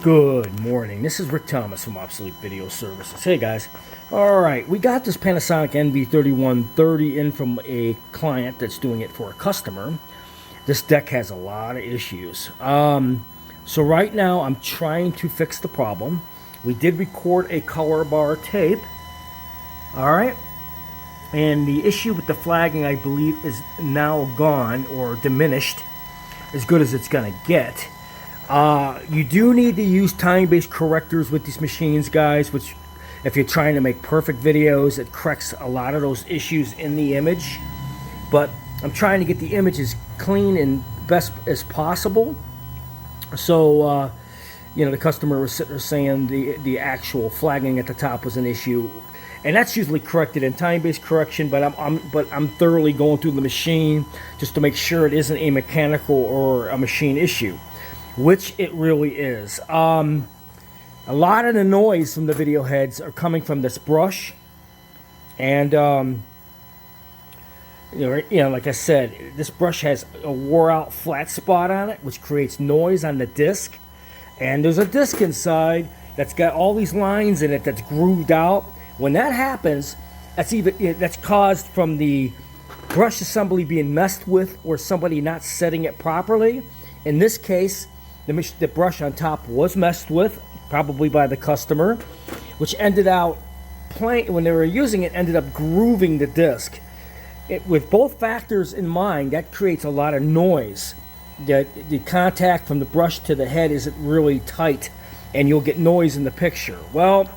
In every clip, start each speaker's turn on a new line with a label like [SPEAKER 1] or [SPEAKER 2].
[SPEAKER 1] Good morning. This is Rick Thomas from Obsolete Video Services. Hey guys. Alright, we got this Panasonic NV-3130 in from a client that's doing it for a customer. This deck has a lot of issues. So right now I'm trying to fix the problem. We did record a color bar tape. Alright. And the issue with the flagging, I believe, is now gone or diminished. As good as it's going to get. You do need to use time-based correctors with these machines, guys, which if you're trying to make perfect videos, it corrects a lot of those issues in the image. But I'm trying to get the image as clean and best as possible. So, you know, the customer was sitting there saying the actual flagging at the top was an issue. And that's usually corrected in time-based correction, but I'm thoroughly going through the machine just to make sure it isn't a mechanical or a machine issue. Which it really is. A lot of the noise from the video heads are coming from this brush, and you know, like I said, this brush has a wore-out flat spot on it, which creates noise on the disc. And there's a disc inside that's got all these lines in it that's grooved out. When that happens, that's caused from the brush assembly being messed with or somebody not setting it properly. In this case, the brush on top was messed with, probably by the customer, which ended out when they were using it, ended up grooving the disc. With both factors in mind, that creates a lot of noise. The contact from the brush to the head isn't really tight, and you'll get noise in the picture. Well,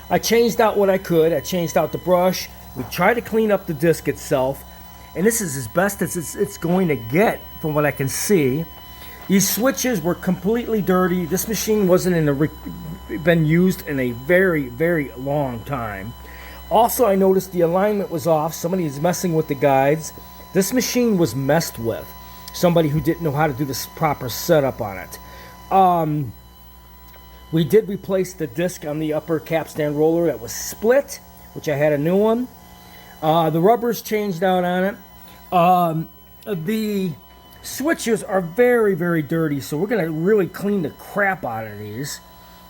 [SPEAKER 1] I changed out what I could. I changed out the brush. We tried to clean up the disc itself, and this is as best as it's going to get from what I can see. These switches were completely dirty. This machine wasn't been used in a very, very long time. Also, I noticed the alignment was off. Somebody is messing with the guides. This machine was messed with. Somebody who didn't know how to do this proper setup on it. We did replace the disc on the upper capstan roller that was split, which I had a new one. The rubber's changed out on it. The switches are very, very dirty, so we're going to really clean the crap out of these.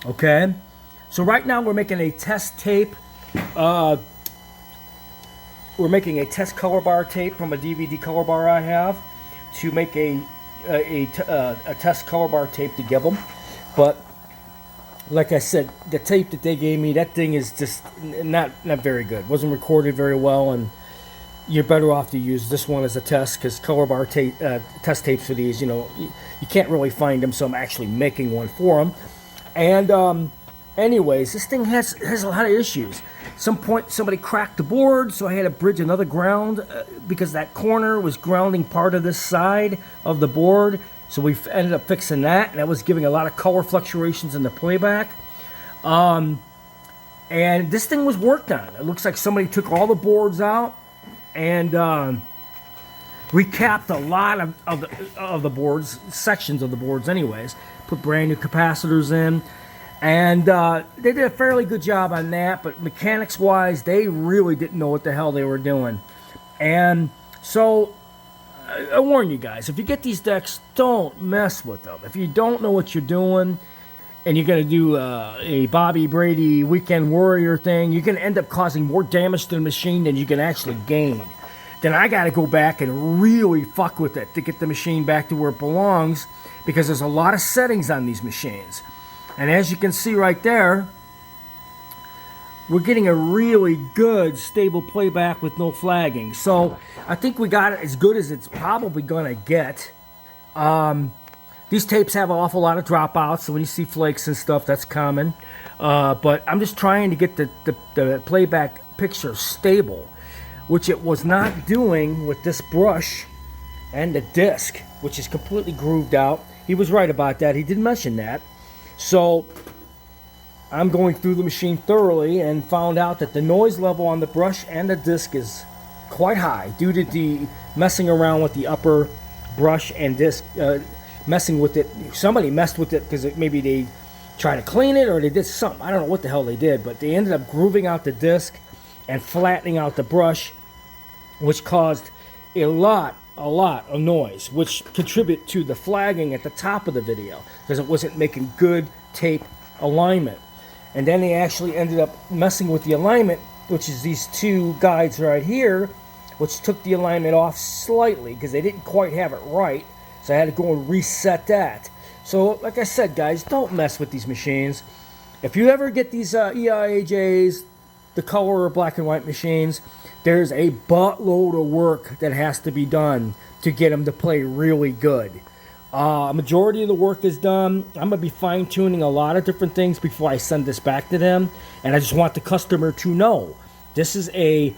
[SPEAKER 1] Okay? So right now we're making a test tape. We're making a test color bar tape from a DVD color bar I have to make a test color bar tape to give them. But like I said, the tape that they gave me, that thing is just not very good. Wasn't recorded very well, and you're better off to use this one as a test, because color bar test tapes for these, you know, you can't really find them, so I'm actually making one for them. And anyways, this thing has a lot of issues. At some point, somebody cracked the board, so I had to bridge another ground because that corner was grounding part of this side of the board. So we ended up fixing that, and that was giving a lot of color fluctuations in the playback. And this thing was worked on. It looks like somebody took all the boards out and recapped a lot of the boards, sections of the boards anyways. Put brand new capacitors in. And they did a fairly good job on that, but mechanics-wise, they really didn't know what the hell they were doing. And so, I warn you guys, if you get these decks, don't mess with them. If you don't know what you're doing, and you're going to do a Bobby Brady Weekend Warrior thing, you're going to end up causing more damage to the machine than you can actually gain. Then I got to go back and really fuck with it to get the machine back to where it belongs, because there's a lot of settings on these machines. And as you can see right there, we're getting a really good, stable playback with no flagging. So I think we got it as good as it's probably going to get. These tapes have an awful lot of dropouts, so when you see flakes and stuff, that's common. But I'm just trying to get the playback picture stable, which it was not doing with this brush and the disc, which is completely grooved out. He was right about that. He did mention that. So I'm going through the machine thoroughly and found out that the noise level on the brush and the disc is quite high due to the messing around with the upper brush and disc, messing with it. Somebody messed with it because maybe they tried to clean it or they did something. I don't know what the hell they did, but they ended up grooving out the disc and flattening out the brush, which caused a lot a lot of noise, which contribute to the flagging at the top of the video because it wasn't making good tape alignment. And then they actually ended up messing with the alignment, which is these two guides right here, which took the alignment off slightly because they didn't quite have it right. So I had to go and reset that. So like I said, guys, don't mess with these machines. If you ever get these EIAJs, the color or black and white machines, there's a buttload of work that has to be done to get them to play really good. A majority of the work is done. I'm going to be fine-tuning a lot of different things before I send this back to them. And I just want the customer to know this is a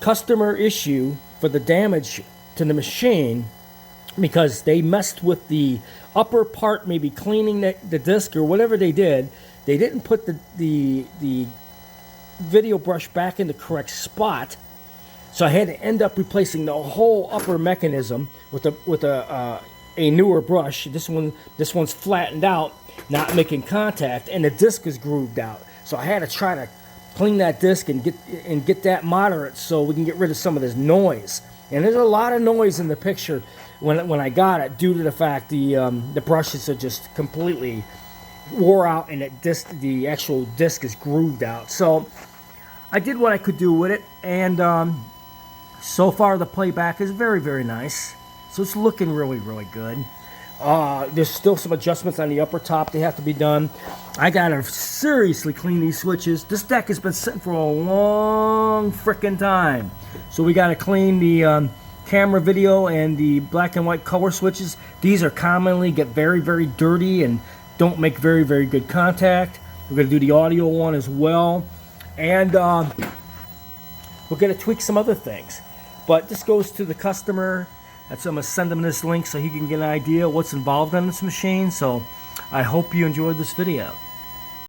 [SPEAKER 1] customer issue for the damage to the machine because they messed with the upper part, maybe cleaning the disc or whatever they did. They didn't put the video brush back in the correct spot. So I had to end up replacing the whole upper mechanism with a newer brush. This one's flattened out, not making contact, and the disc is grooved out. So I had to try to clean that disc and get that moderate so we can get rid of some of this noise. And there's a lot of noise in the picture when I got it due to the fact the brushes are just completely wore out and the actual disc is grooved out. So I did what I could do with it, and so far the playback is very, very nice. So it's looking really, really good. There's still some adjustments on the upper top that have to be done. I gotta seriously clean these switches. This deck has been sitting for a long frickin' time. So we gotta clean the camera, video, and the black and white color switches. These are commonly get very, very dirty and don't make very, very good contact. We're gonna do the audio one as well. And we're gonna tweak some other things. But this goes to the customer. And so I'm going to send him this link so he can get an idea of what's involved on this machine. So I hope you enjoyed this video.